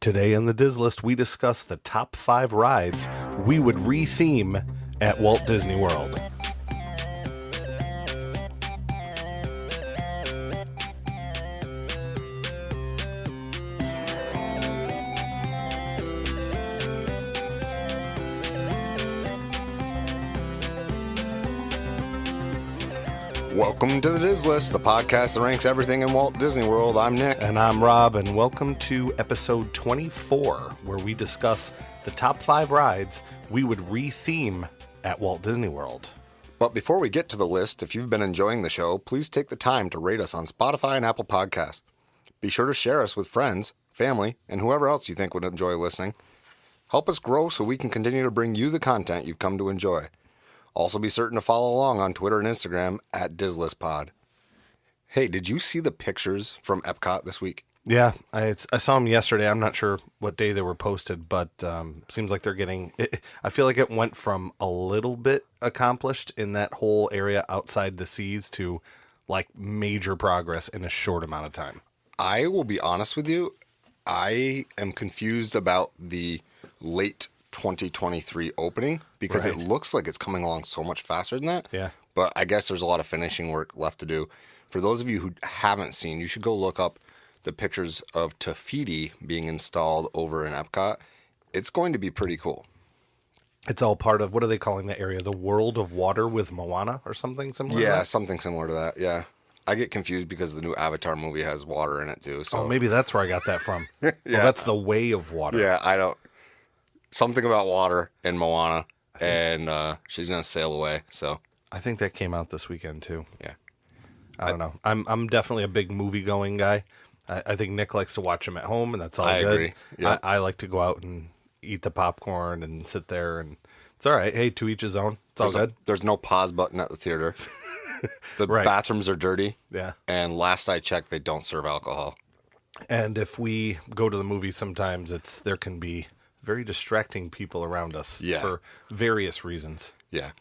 Today on the Diz List, we discuss the top 5 rides we would retheme at Walt Disney World. Welcome to the Diz List, the podcast that ranks everything in Walt Disney World. I'm Nick. And I'm Rob, and welcome to episode 24, where we discuss the top 5 rides we would retheme at Walt Disney World. But before we get to the list, if you've been enjoying the show, please take the time to rate us on Spotify and Apple Podcasts. Be sure to share us with friends, family, and whoever else you think would enjoy listening. Help us grow so we can continue to bring you the content you've come to enjoy. Also be certain to follow along on Twitter and Instagram at DizListPod. Hey, did you see the pictures from Epcot this week? Yeah, I saw them yesterday. I'm not sure what day they were posted, but seems like they're getting... I feel like it went from a little bit accomplished in that whole area outside the seas to like major progress in a short amount of time. I will be honest with you. I am confused about the late 2023 opening because It looks like it's coming along so much faster than that. Yeah. But I guess there's a lot of finishing work left to do. For those of you who haven't seen, you should go look up the pictures of Tafiti being installed over in Epcot. It's going to be pretty cool. It's all part of, what are they calling the area? The World of Water with Moana or something similar? Yeah, something similar to that. Yeah. I get confused because the new Avatar movie has water in it too. So. Oh, maybe that's where I got that from. Yeah. Well, that's the Way of Water. Yeah, I don't. Something about water in Moana, and she's gonna sail away. So I think that came out this weekend too. Yeah, I don't know. I'm definitely a big movie going guy. I think Nick likes to watch them at home, and that's all I good. agree. Yep. I like to go out and eat the popcorn and sit there, and it's all right. Hey, to each his own. It's all good. There's no pause button at the theater. The Right. bathrooms are dirty. Yeah. And last I checked, they don't serve alcohol. And if we go to the movies, sometimes there can be very distracting people around us for various reasons. Yeah.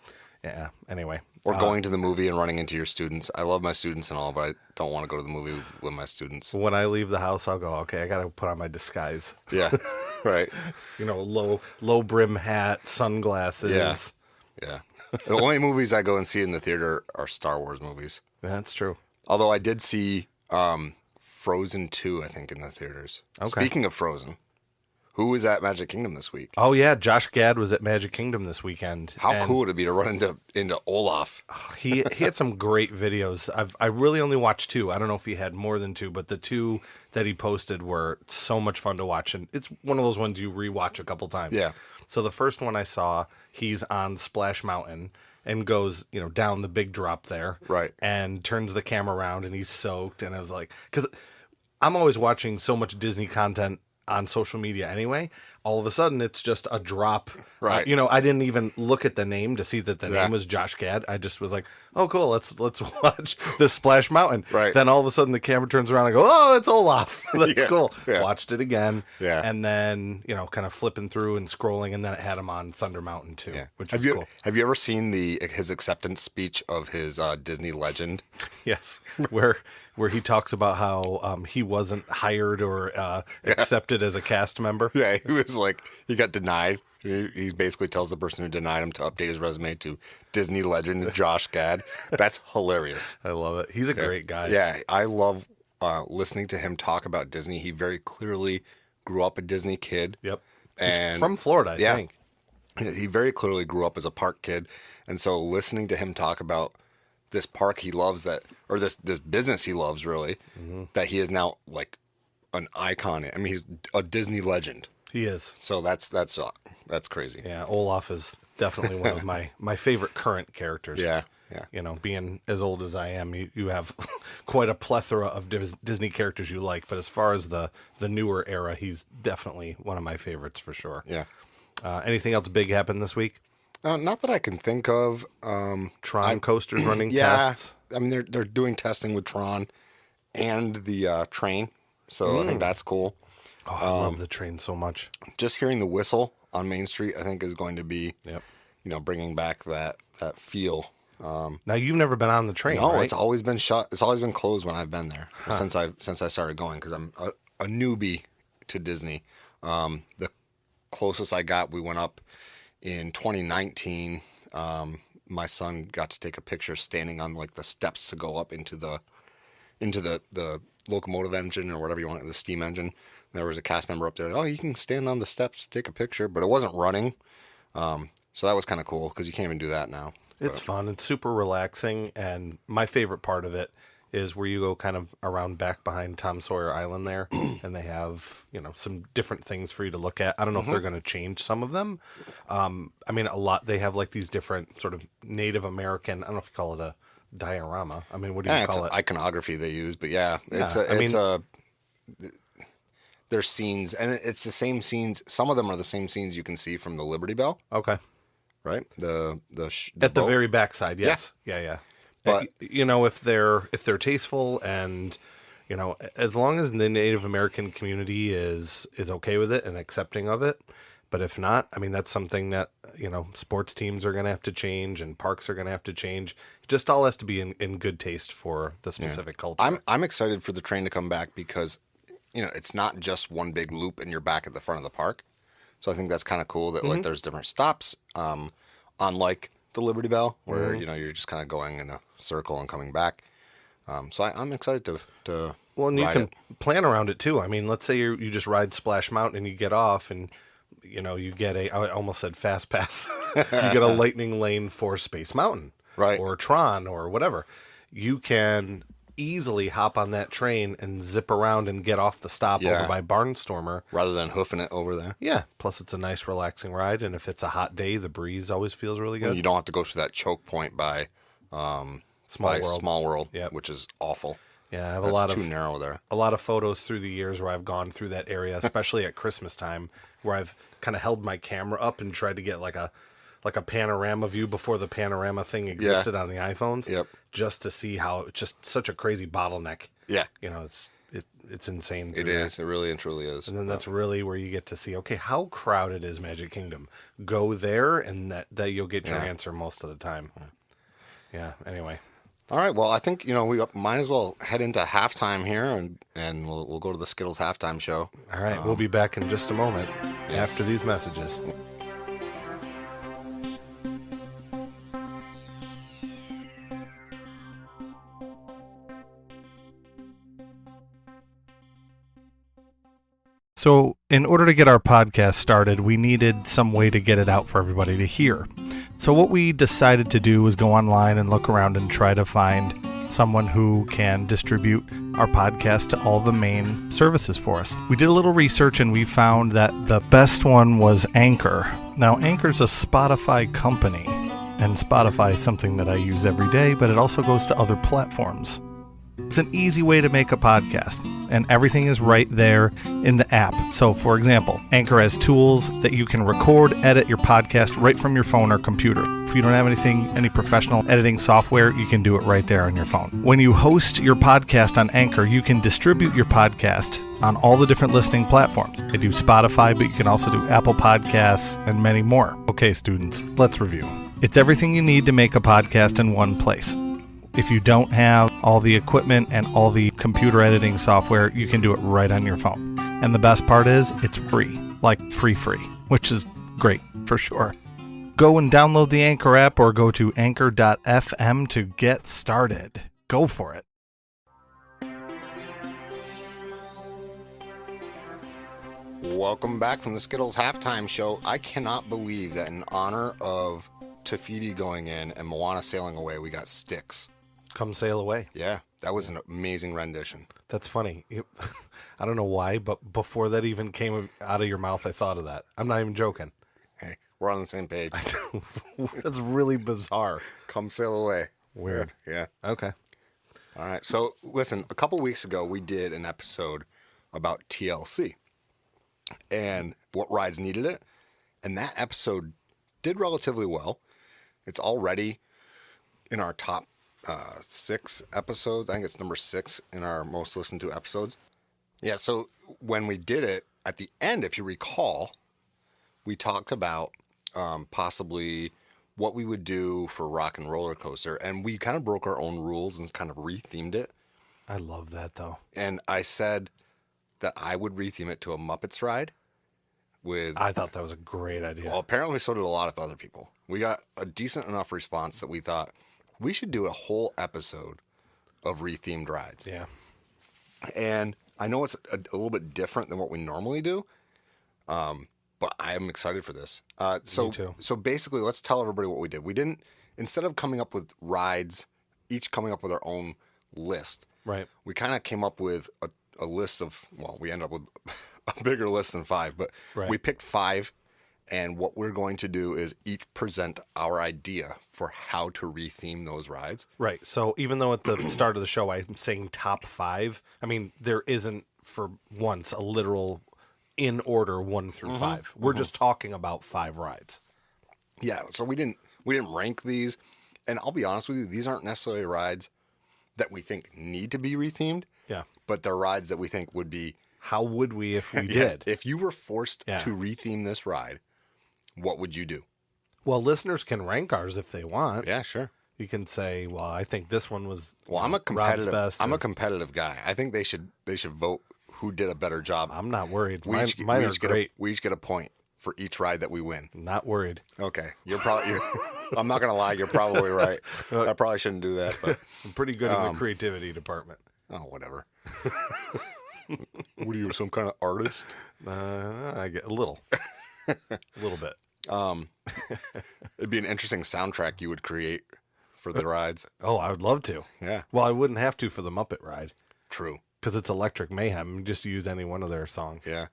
Yeah. Anyway. Or going to the movie and running into your students. I love my students and all, but I don't want to go to the movie with my students. When I leave the house, I'll go, okay, I got to put on my disguise. Yeah. Right. You know, low brim hat, sunglasses. Yeah. Yeah. The only movies I go and see in the theater are Star Wars movies. That's true. Although I did see Frozen 2, I think, in the theaters. Okay. Speaking of Frozen, who was at Magic Kingdom this week? Oh, yeah. Josh Gad was at Magic Kingdom this weekend. How cool would it be to run into Olaf? He had some great videos. I really only watched 2. I don't know if he had more than 2, but the 2 that he posted were so much fun to watch. And it's one of those ones you rewatch a couple times. Yeah. So the first one I saw, he's on Splash Mountain and goes, down the big drop there. Right. And turns the camera around and he's soaked. And I was like, because I'm always watching so much Disney content on social media anyway. All of a sudden it's just a drop. Right. I didn't even look at the name to see that the name was Josh Gad. I just was like, oh cool, let's watch this Splash Mountain. Right. Then all of a sudden the camera turns around and I go, oh, it's Olaf. That's cool. Yeah. Watched it again. Yeah. And then, kind of flipping through and scrolling, and then it had him on Thunder Mountain too, which was cool. Have you ever seen his acceptance speech of his Disney Legend? Yes. Where he talks about how he wasn't hired or accepted as a cast member. Yeah, he got denied. He basically tells the person who denied him to update his resume to Disney legend Josh Gad. That's hilarious. I love it. He's a great guy. Yeah, I love listening to him talk about Disney. He very clearly grew up a Disney kid. Yep. And he's from Florida, I think. He very clearly grew up as a park kid. And so listening to him talk about this park he loves or this business he loves really, that he is now like an icon. I mean, he's a Disney legend. He is. So that's crazy. Yeah, Olaf is definitely one of my favorite current characters. Yeah. Being as old as I am, you have quite a plethora of Disney characters you like. But as far as the newer era, he's definitely one of my favorites for sure. Yeah. Anything else big happened this week? Not that I can think of. Tron coasters running tests. I mean, they're doing testing with Tron and the train, so I think that's cool. Oh, I love the train so much. Just hearing the whistle on Main Street, I think, is going to be, bringing back that feel. Now you've never been on the train, no, right? It's always been shut. It's always been closed when I've been there since I started going because I'm a newbie to Disney. The closest I got, we went up in 2019. My son got to take a picture standing on like the steps to go up into the locomotive engine or whatever you want, the steam engine. There was a cast member up there. Oh, you can stand on the steps to take a picture, but it wasn't running. So that was kind of cool because you can't even do that now. It's fun. It's super relaxing, and my favorite part of it is where you go kind of around back behind Tom Sawyer Island there, and they have, some different things for you to look at. I don't know if they're going to change some of them. I mean, a lot, they have like these different sort of Native American, I don't know if you call it a diorama. I mean, what do you call it? It's iconography they use, but there's scenes, and it's the same scenes. Some of them are the same scenes you can see from the Liberty Bell. Okay. Right? The at the very backside, yes. Yeah. But if they're tasteful and as long as the Native American community is okay with it and accepting of it, but if not, I mean that's something that sports teams are going to have to change and parks are going to have to change. It just all has to be in good taste for the specific culture. I'm excited for the train to come back because it's not just one big loop and you're back at the front of the park. So I think that's kind of cool that like there's different stops, unlike the Liberty Bell where you're just kind of going in a circle and coming back. So I'm excited to well, and you ride can it. plan around it too. I mean, let's say you just ride Splash Mountain and you get off and you get I almost said Fast Pass. You get a lightning lane for Space Mountain, right, or Tron or whatever. You can easily hop on that train and zip around and get off the stop over by Barnstormer rather than hoofing it over there. Yeah, plus it's a nice relaxing ride, and if it's a hot day, the breeze always feels really good. And you don't have to go through that choke point by Small World, which is awful. Yeah, I have too narrow there. A lot of photos through the years where I've gone through that area, especially at Christmas time, where I've kind of held my camera up and tried to get like a panorama view before the panorama thing existed on the iPhones. Yep. Just to see how it's just such a crazy bottleneck. Yeah. It's insane. It is. It really and truly is. And then that's really where you get to see, okay, how crowded is Magic Kingdom? Go there, and that you'll get your answer most of the time. Yeah. Anyway. All right. Well, I think we might as well head into halftime here, and we'll go to the Skittles halftime show. All right. We'll be back in just a moment after these messages. So, in order to get our podcast started, we needed some way to get it out for everybody to hear. So what we decided to do was go online and look around and try to find someone who can distribute our podcast to all the main services for us. We did a little research and we found that the best one was Anchor. Now, Anchor's a Spotify company, and Spotify is something that I use every day, but it also goes to other platforms. It's an easy way to make a podcast, and everything is right there in the app. So, for example, Anchor has tools that you can record, edit your podcast right from your phone or computer. If you don't have any professional editing software, you can do it right there on your phone. When you host your podcast on Anchor, you can distribute your podcast on all the different listening platforms. I do Spotify, but you can also do Apple Podcasts and many more. Okay, students, let's review. It's everything you need to make a podcast in one place. If you don't have all the equipment and all the computer editing software, you can do it right on your phone. And the best part is it's free, like free, which is great for sure. Go and download the Anchor app or go to anchor.fm to get started. Go for it. Welcome back from the Skittles halftime show. I cannot believe that in honor of Tafiti going in and Moana sailing away, we got Sticks. Come Sail Away. Yeah, that was an amazing rendition. That's funny. I don't know why, but before that even came out of your mouth, I thought of that. I'm not even joking. Hey, we're on the same page. That's really bizarre. Come Sail Away. Weird. Yeah. Okay. All right. So, listen, a couple weeks ago, we did an episode about TLC and what rides needed it. And that episode did relatively well. It's already in our top 6 episodes. I think it's number 6 in our most listened to episodes. Yeah, so when we did it, at the end, if you recall, we talked about possibly what we would do for Rock and Roller Coaster, and we kind of broke our own rules and kind of rethemed it. I love that, though. And I said that I would retheme it to a Muppets ride, with. I thought that was a great idea. Well, apparently so did a lot of other people. We got a decent enough response that we thought we should do a whole episode of rethemed rides. Yeah. And I know it's a little bit different than what we normally do, but I am excited for this. Me too. So basically, let's tell everybody what we did. We didn't, instead of coming up with rides, each coming up with our own list, Right. we kind of came up with a list of, well, we ended up with a bigger list than 5, but Right. we picked 5. And what we're going to do is each present our idea for how to retheme those rides. Right. So even though at the start of the show I'm saying top 5, I mean, there isn't for once a literal in order 1 through 5. We're just talking about 5 rides. Yeah, so we didn't rank these, and I'll be honest with you, these aren't necessarily rides that we think need to be rethemed. Yeah. But they're rides that we think would be. How would we if we Yeah, did? if you were forced Yeah. to retheme this ride, what would you do? Well, listeners can rank ours if they want. Yeah, sure. You can say, "Well, I think this one was Well, I'm a Rob's competitive. best," I'm or, a competitive guy. I think they should vote who did a better job. I'm not worried. We Mine, each, mine we are each great. we each get a point for each ride that we win. Not worried. Okay, you're probably. I'm not gonna lie. You're probably right. I probably shouldn't do that, but I'm pretty good in the creativity department. oh, whatever. What are you, some kind of artist? I get a little bit. It'd be an interesting soundtrack you would create for the rides. Oh, I would love to. Yeah, Well, I wouldn't have to for the Muppet ride true. because it's Electric Mayhem. You just use any one of their songs. Yeah.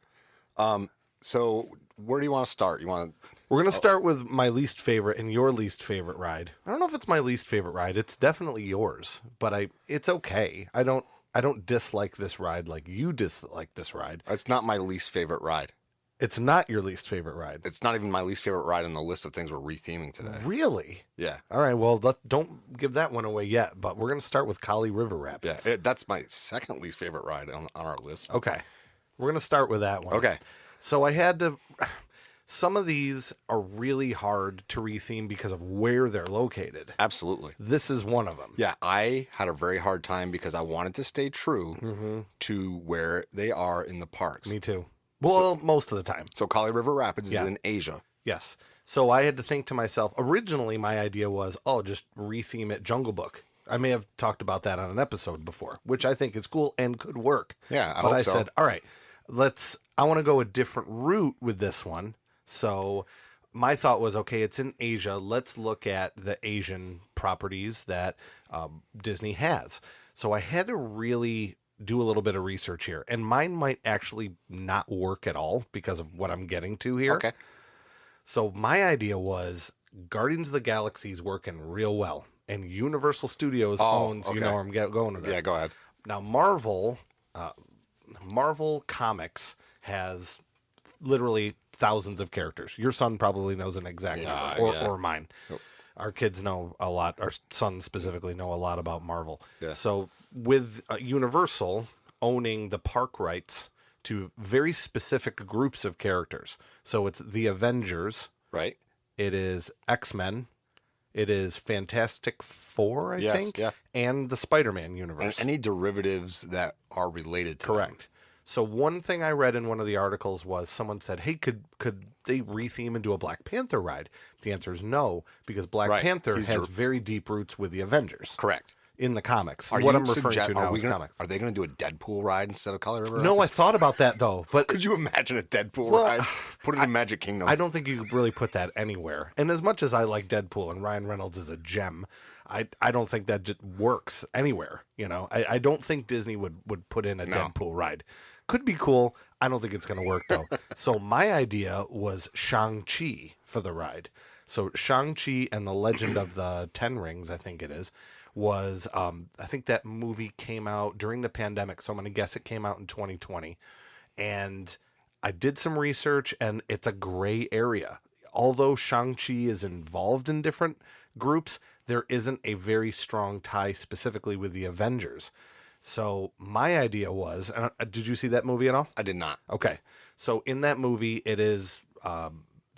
So where do you want to start? You want to? We're going to start with my least favorite and your least favorite ride. I don't know if it's my least favorite ride. It's definitely yours, but it's okay. I don't dislike this ride like you dislike this ride. It's not my least favorite ride. It's not your least favorite ride. It's not even my least favorite ride on the list of things we're retheming today. Really? Yeah. All right. Well, don't give that one away yet, but we're going to start with Kali River Rapids. Yeah. That's my second least favorite ride on our list. Okay. We're going to start with that one. Okay. So I had to. Some of these are really hard to retheme because of where they're located. Absolutely. This is one of them. Yeah, I had a very hard time because I wanted to stay true to where they are in the parks. Me too. Well, most of the time. So Kali River Rapids Yeah. is in Asia. Yes. So I had to think to myself, originally my idea was, just retheme it Jungle Book. I may have talked about that on an episode before, which I think is cool and could work. Yeah, I but hope I so. said, all right, I want to go a different route with this one. So my thought was, okay, it's in Asia. Let's look at the Asian properties that Disney has. So I had to really do a little bit of research here. And mine might actually not work at all because of what I'm getting to here. Okay. So my idea was Guardians of the Galaxy is working real well. And Universal Studios owns, okay. you know where I'm going with this. Yeah, go ahead. Now, Marvel Comics has literally thousands of characters. Your son probably knows an exact number, or mine. Yep. Our kids know a lot. Our sons specifically know a lot about Marvel. Yeah. So with Universal owning the park rights to very specific groups of characters. So it's the Avengers. Right? It is X-Men. It is Fantastic Four, I Yes, think. yeah. And the Spider-Man And universe. any derivatives that are related to them. Correct. So one thing I read in one of the articles was someone said, "Hey, could they retheme and do a Black Panther ride?" The answer is no, because Black Right. Panther He's has very deep roots with the Avengers Correct. in the comics. Are What you I'm referring to now is comics. Are they going to do a Deadpool ride instead of Kali River No, I Rapids? thought about that though, but Could you imagine a Deadpool Well, ride? Put it in Magic Kingdom. I don't think you could really put that anywhere. And as much as I like Deadpool and Ryan Reynolds is a gem, I don't think that just works anywhere. You know, I don't think Disney would put in a Deadpool ride. Could be cool. I don't think it's going to work though. So my idea was Shang-Chi for the ride. So Shang-Chi and the Legend of the Ten Rings, I think it is, was I think that movie came out during the pandemic. So I'm going to guess it came out in 2020. And I did some research, and it's a gray area. Although Shang-Chi is involved in different groups, there isn't a very strong tie specifically with the Avengers. So my idea was, and did you see that movie at all? I did not. Okay. So in that movie, it is,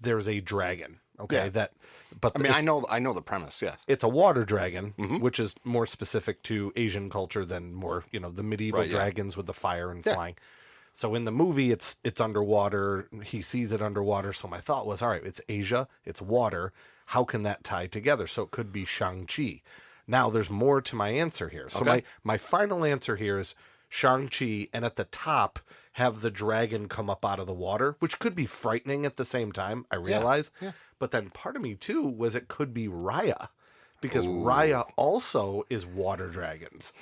there's a dragon. Okay. Yeah. But I mean, I know the premise. Yes. it's a water dragon, which is more specific to Asian culture than more, the medieval Right, yeah. dragons with the fire and flying. So in the movie, it's underwater. He sees it underwater. So my thought was, all right, it's Asia, it's water. How can that tie together? So it could be Shang-Chi. Now there's more to my answer here. So my final answer here is Shang-Chi, and at the top have the dragon come up out of the water, which could be frightening at the same time, I realize. Yeah. But then part of me too was it could be Raya, because Raya also is water dragons.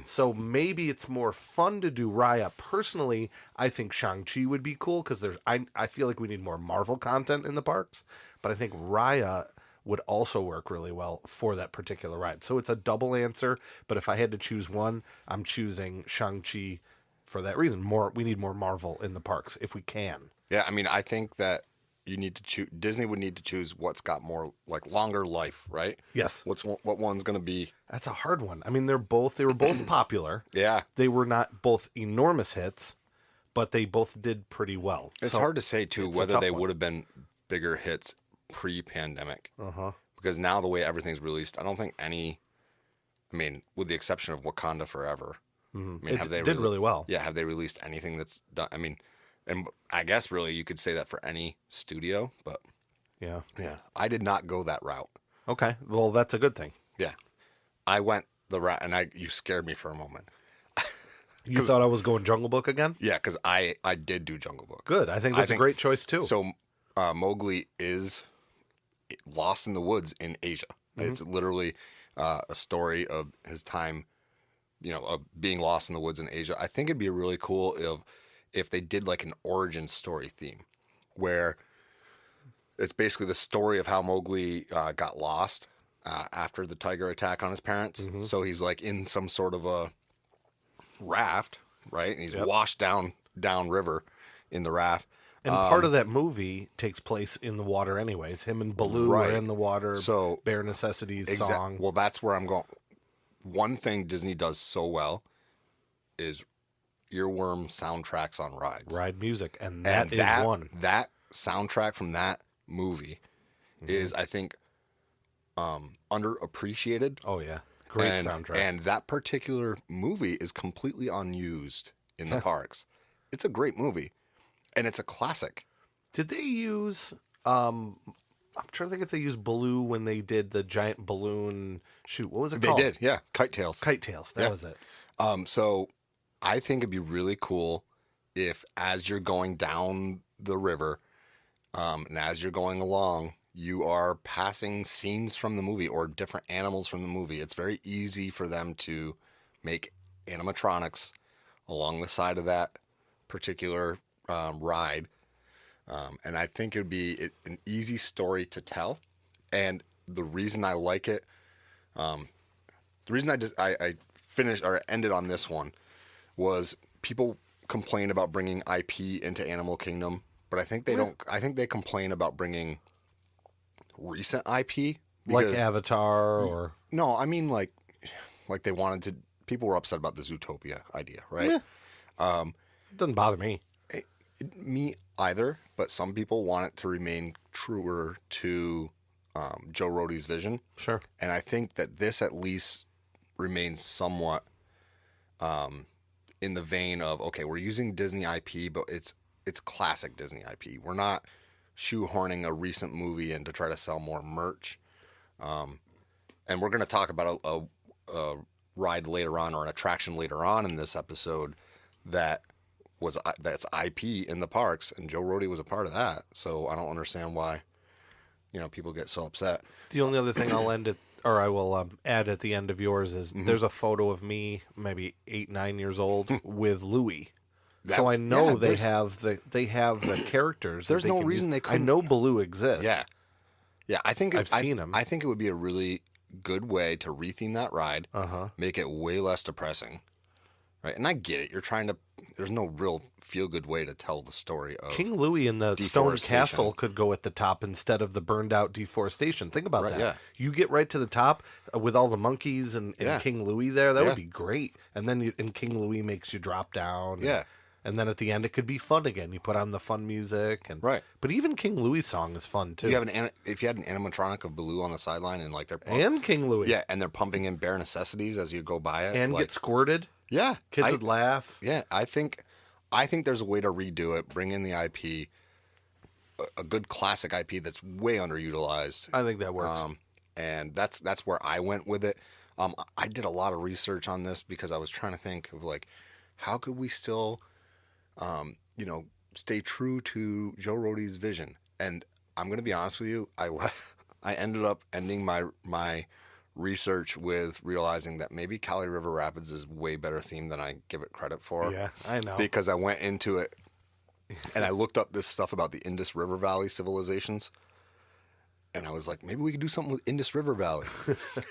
So maybe it's more fun to do Raya. Personally, I think Shang-Chi would be cool because I feel like we need more Marvel content in the parks, but I think Raya would also work really well for that particular ride. So it's a double answer, but if I had to choose one, I'm choosing Shang-Chi for that reason. We need more Marvel in the parks if we can. Yeah, I mean, I think that you need to choose. Disney would need to choose what's got more longer life, right? Yes. What one's going to be? That's a hard one. I mean, they were both popular. Yeah. They were not both enormous hits, but they both did pretty well. It's hard to say too whether they would have been bigger hits pre-pandemic. Because now the way everything's released, I don't think any. I mean, with the exception of Wakanda Forever. I mean, it did really well. Yeah, have they released anything that's done? I mean, and I guess really you could say that for any studio, but yeah, I did not go that route. Okay, well that's a good thing. Yeah, I went the route, and you scared me for a moment. You thought I was going Jungle Book again? Yeah, because I did do Jungle Book. Good, I think that's a great choice too. So Mowgli is lost in the woods in Asia. It's literally a story of his time, of being lost in the woods in Asia. I think it'd be really cool if they did like an origin story theme where it's basically the story of how Mowgli got lost after the tiger attack on his parents. So he's like in some sort of a raft, right? And he's washed down river in the raft. And part of that movie takes place in the water anyways. Him and Baloo are in the water. So Bare Necessities song. Well, that's where I'm going. One thing Disney does so well is earworm soundtracks on rides. Ride music. And that is one. That soundtrack from that movie is, I think, underappreciated. Oh, yeah. Great soundtrack. And that particular movie is completely unused in the parks. It's a great movie. And it's a classic. Did they use... I'm trying to think if they used Baloo when they did the giant balloon shoot. What was it called? They did, yeah. Kite Tails. Kite Tails. That was it. So I think it'd be really cool if as you're going down the river and as you're going along, you are passing scenes from the movie or different animals from the movie. It's very easy for them to make animatronics along the side of that particular ride. And I think it would be an easy story to tell. And the reason I like it, the reason I finished or ended on this one was people complain about bringing IP into Animal Kingdom, but I think they don't. I think they complain about bringing recent IP, like Avatar or no. I mean like they wanted to. People were upset about the Zootopia idea, right? Yeah. Doesn't bother me. Me either, but some people want it to remain truer to Joe Rohde's vision. Sure. And I think that this at least remains somewhat in the vein of, okay, we're using Disney IP, but it's classic Disney IP. We're not shoehorning a recent movie in to try to sell more merch. And we're going to talk about a ride later on, or an attraction later on in this episode that's IP in the parks, and Joe Rohde was a part of that. So I don't understand why, people get so upset. The only other thing I will add at the end of yours is there's a photo of me, maybe 8-9 years old, with Louie. So I know they have the characters. There's no reason they couldn't. I know Baloo exists. Yeah. I think I've seen him. I think it would be a really good way to retheme that ride, make it way less depressing, right? And I get it. You're trying to. There's no real feel-good way to tell the story of King Louie in the Stone Castle could go at the top instead of the burned-out deforestation. Think about that. Yeah. You get right to the top with all the monkeys and King Louie there. That would be great. And then King Louie makes you drop down. Yeah. And then at the end, it could be fun again. You put on the fun music. Right. But even King Louie's song is fun, too. If you had an animatronic of Baloo on the sideline and they're and King Louie. Yeah, and they're pumping in bare necessities as you go by it. And get squirted. Yeah. Kids would laugh. Yeah, I think I think there's a way to redo it, bring in the IP, a good classic IP that's way underutilized. I think that works. And that's where I went with it. I did a lot of research on this because I was trying to think of like, how could we still, stay true to Joe Rohde's vision? And I'm going to be honest with you, I ended up ending my research with realizing that maybe Cali River Rapids is way better theme than I give it credit for. Yeah, I know. Because I went into it and I looked up this stuff about the Indus River Valley civilizations. And I was like, maybe we could do something with Indus River Valley.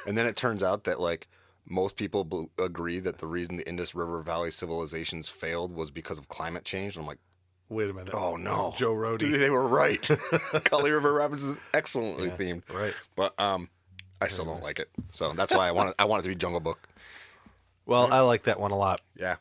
And then it turns out that like most people agree that the reason the Indus River Valley civilizations failed was because of climate change. And I'm like, wait a minute. Oh no, Joe Rohde. Dude, they were right. Cali River Rapids is excellently themed. Right. But I still don't like it. So that's why I want it to be Jungle Book. Well, I like that one a lot. Yeah.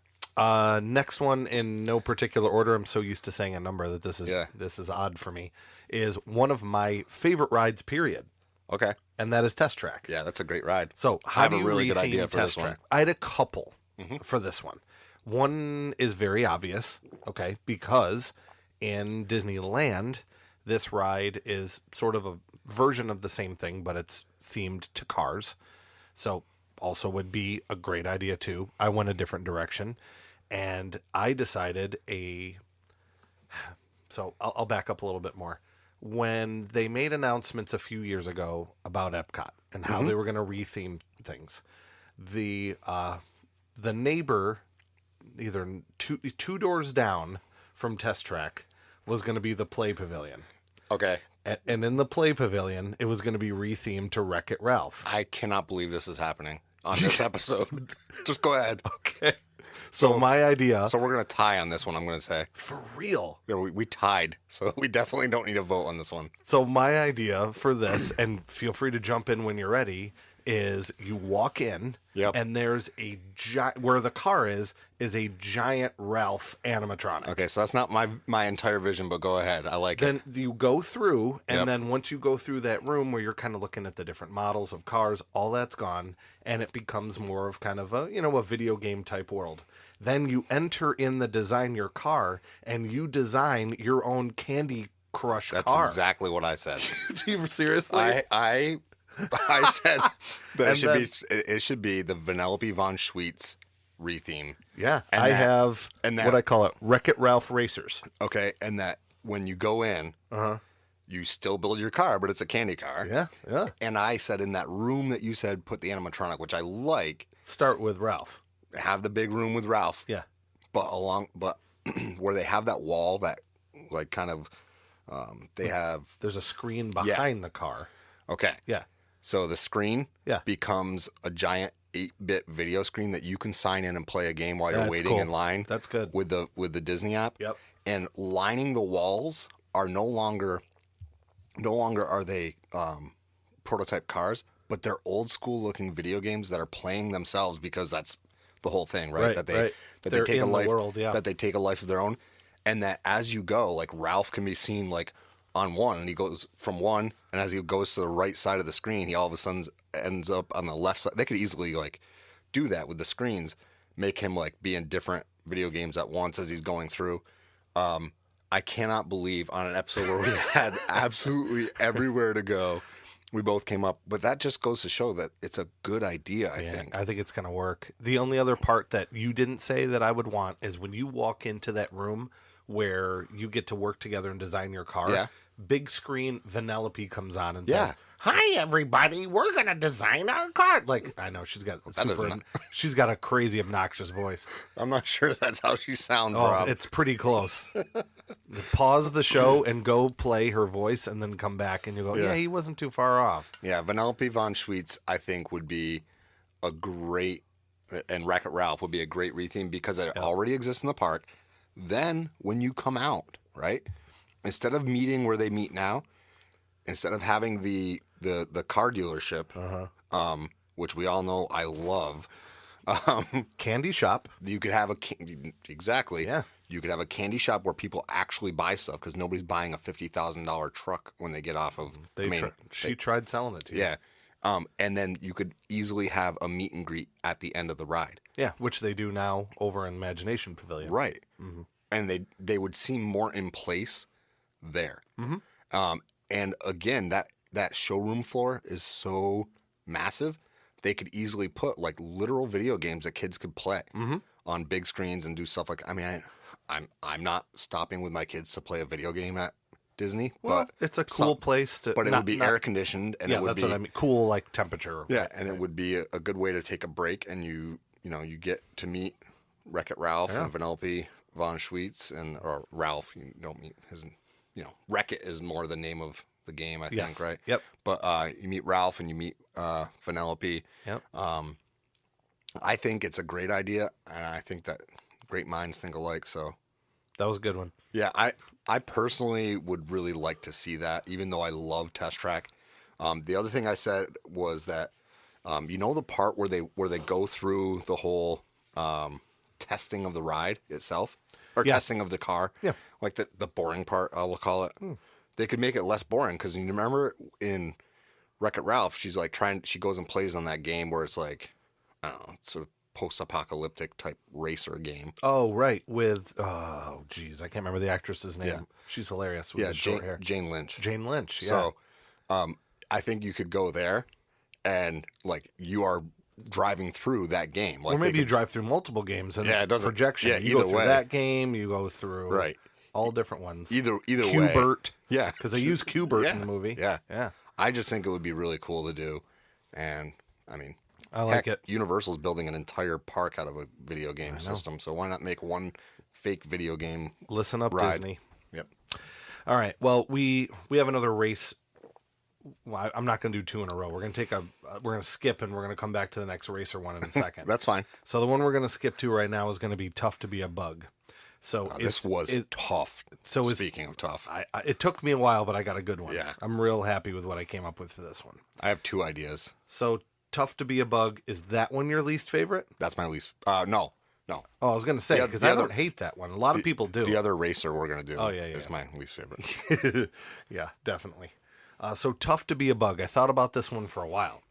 Next one in no particular order. I'm so used to saying a number that this is odd for me. Is one of my favorite rides, period. Okay. And that is Test Track. Yeah, that's a great ride. So I how have do a you really good retheme idea for Test this Track? one. I had a couple for this one. One is very obvious, okay, because in Disneyland, this ride is sort of a version of the same thing, but it's themed to cars. So also would be a great idea too. I went a different direction, and I decided So I'll back up a little bit more. When they made announcements a few years ago about Epcot and how they were going to retheme things, the neighbor, either two doors down from Test Track, was going to be the Play Pavilion. Okay. And in the Play Pavilion, it was going to be rethemed to Wreck-It Ralph. I cannot believe this is happening on this episode. Just go ahead. Okay. So my idea... So we're going to tie on this one, I'm going to say. For real? Yeah, we tied, so we definitely don't need a vote on this one. So my idea for this, and feel free to jump in when you're ready, is you walk in, and there's a where the car is a giant Ralph animatronic. Okay, so that's not my entire vision, but go ahead. I like it. Then you go through, and then once you go through that room where you're kind of looking at the different models of cars, all that's gone, and it becomes more of kind of a video game type world. Then you enter in the design your car, and you design your own Candy Crush car. That's exactly what I said. Do you seriously? I said that it should be the Vanellope von Schweetz retheme. Yeah, and I have what I call it, Wreck-It Ralph Racers. Okay, and that when you go in, you still build your car, but it's a candy car. Yeah, yeah. And I said in that room that you said put the animatronic, which I like. Start with Ralph. Have the big room with Ralph. Yeah. But where they have that wall that like kind of there's a screen behind the car. Okay. Yeah. So the screen Yeah. becomes a giant 8-bit video screen that you can sign in and play a game while you're waiting in line. That's good. With the Disney app. Yep. And lining the walls are no longer are they prototype cars, but they're old school looking video games that are playing themselves because that's the whole thing, right? That they take a life that they take a life of their own, and that as you go, like Ralph can be seen like on one, and he goes from one, and as he goes to the right side of the screen, he all of a sudden ends up on the left side. They could easily like do that with the screens, make him like be in different video games at once as he's going through. I cannot believe on an episode where we had absolutely everywhere to go, we both came up, but that just goes to show that it's a good idea, I think. I think it's going to work. The only other part that you didn't say that I would want is when you walk into that room where you get to work together and design your car, big screen Vanellope comes on and says, "Hi, everybody, we're going to design our car." Like, I know, she's got she's got a crazy, obnoxious voice. I'm not sure that's how she sounds, Rob. It's pretty close. Pause the show and go play her voice and then come back and you go, he wasn't too far off. Yeah, Vanellope von Schweetz, I think, would be a great, and Wreck-It Ralph would be a great retheme because it already exists in the park. Then, when you come out, right, instead of meeting where they meet now, instead of having the car dealership, which we all know I love, candy shop. You could have you could have a candy shop where people actually buy stuff because nobody's buying a $50,000 truck when they get off of. She tried selling it to you. Yeah, and then you could easily have a meet and greet at the end of the ride. Yeah, which they do now over in Imagination Pavilion. Right. and they would seem more in place there. And again, that showroom floor is so massive, they could easily put like literal video games that kids could play on big screens and do stuff like. I mean, I'm not stopping with my kids to play a video game at Disney, Well, but it's a cool place to. But it would be air conditioned, and Yeah, it would that's be what I mean. Cool, like temperature. yeah, and it would be a good way to take a break, and you get to meet Wreck-It Ralph and Vanellope von Schweetz, or Ralph. You don't meet his, Wreck-It is more the name of the game, I think, right? Yep. But you meet Ralph and you meet Vanellope. Yep. I think it's a great idea, and I think that great minds think alike. So That was a good one. yeah, I personally would really like to see that, even though I love Test Track. The other thing I said was that, the part where they go through the whole testing of the ride itself, or testing of the car, like the boring part, I will call it. They could make it less boring, because you remember in Wreck-It Ralph, she's like she goes and plays on that game where it's like, I don't know, sort of post-apocalyptic type racer game. Oh, right. With, I can't remember the actress's name. Yeah. She's hilarious with the short hair. Jane Lynch. Jane Lynch, yeah. So, I think you could go there, and like you are driving through that game. Like Or maybe you drive through multiple games and it doesn't projection. Yeah, you go either through way. that game, you go through Right. all different ones. Either way. Q-Bert. Yeah. Because they use Q-Bert in the movie. Yeah. Yeah. I just think it would be really cool to do, and I mean, I like it. Universal's building an entire park out of a video game system, so why not make one fake video game? Listen up, ride? Disney. Yep. All right. Well, we have another race. Well, I'm not going to do two in a row. We're going to we're going to skip, and we're going to come back to the next racer one in a second. That's fine. So the one we're going to skip to right now is going to be Tough to Be a Bug. So This was tough. So speaking of tough, it took me a while, but I got a good one. Yeah. I'm real happy with what I came up with for this one. I have two ideas. So Tough to Be a Bug, is that one your least favorite? That's my least. No. Oh, I was going to say, because I don't hate that one. A lot of people do. The other racer we're going to do is my least favorite. Yeah, definitely. So Tough to Be a Bug. I thought about this one for a while.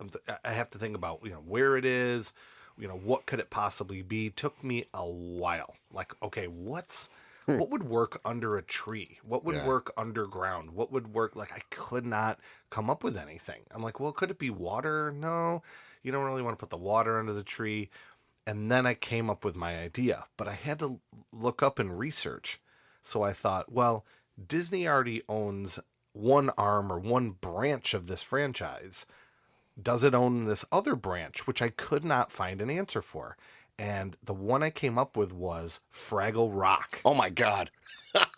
I have to think about where it is, what could it possibly be. Took me a while. Like, okay, what would work under a tree? What would work underground? What would work? Like, I could not come up with anything. I'm like, well, could it be water? No, you don't really want to put the water under the tree. And then I came up with my idea, but I had to look up and research. So I thought, well, Disney already owns one arm or one branch of this franchise. Does it own this other branch, which I could not find an answer for? And the one I came up with was Fraggle Rock. Oh my God.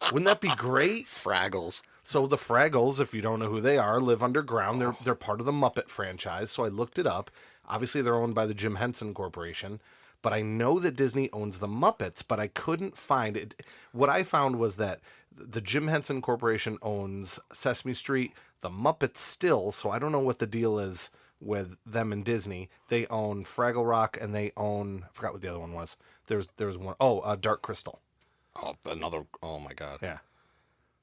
Wouldn't that be great? Fraggles. So the Fraggles, if you don't know who they are, live underground. They're part of the Muppet franchise. So I looked it up. Obviously, they're owned by the Jim Henson Corporation. But I know that Disney owns the Muppets, but I couldn't find it. What I found was that the Jim Henson Corporation owns Sesame Street, the Muppets still, so I don't know what the deal is with them and Disney. They own Fraggle Rock, and they own, I forgot what the other one was. There was one, Dark Crystal. Oh my God. Yeah.